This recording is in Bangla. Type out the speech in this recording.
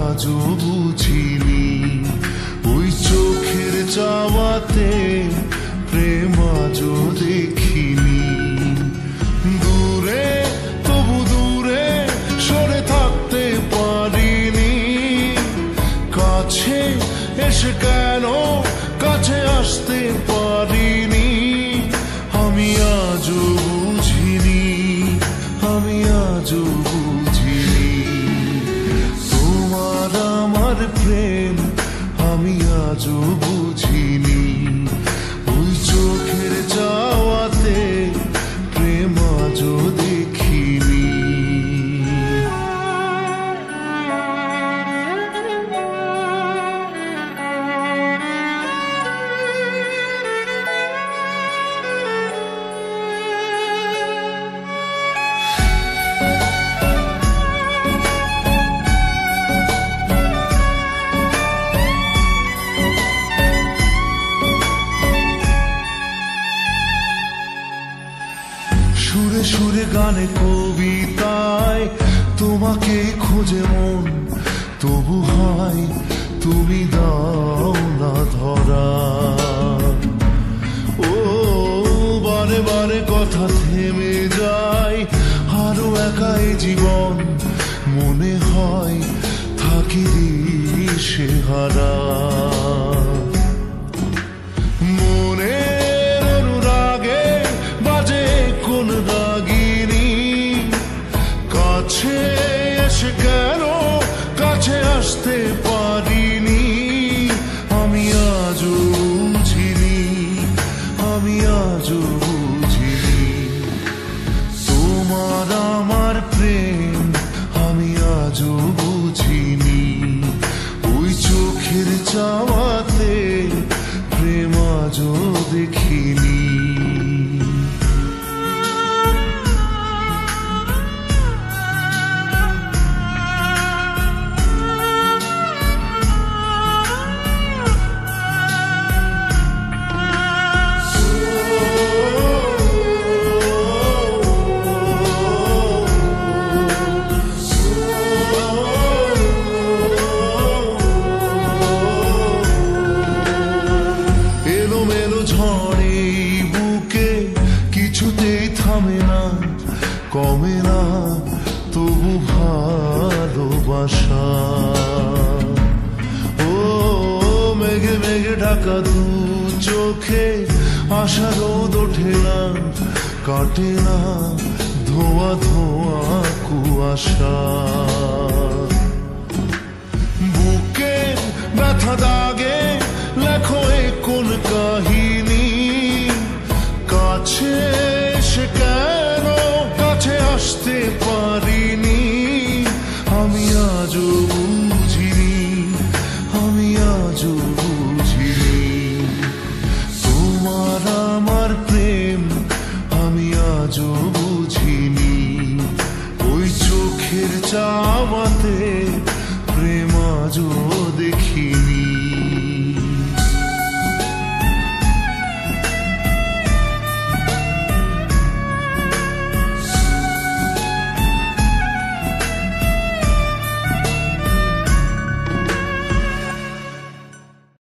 আজও বুঝিনি ওই চোখের চাওয়াতে প্রেম আজও দেখিনি। দূরে তবু দূরে সরে থাকতে পারিনি, কাছে এসে কেন কাছে আসতে পারিনি। আমি আজও বুঝিনি, আমি আজও বুঝিনি তোমার আমার প্রেম, আমি আজও বুঝিনি ওই চোখের চাওয়াতে প্রেম আজও দেখিনি। সুরে সুরে গানে কবিতায় তোমাকে খোঁজে মন, তবু হয় তুমি দাও না ধরা। ও বারে বারে কথা থেমে যায়, আরো একাই জীবন মনে হয় থাকি সে হারা। কাছে এসে কেন কাছে আসতে পারিনি, আমি আজও বুঝিনি, আমি আজও বুঝিনি তোমার আমার প্রেম, আমি আজও বুঝিনি ওই চোখের চাওয়াতে প্রেম আজও দেখিনি। ঝড়ে বুকে কিছুতেই থামে না, কমে না তবু ভালোবাসা। ও মেঘে মেঘে ঢাকা দু চোখে আশা রোদ ওঠে না, কাটে না ধোয়া ধোয়া কুয়াশা। বুকে ব্যথা দাগে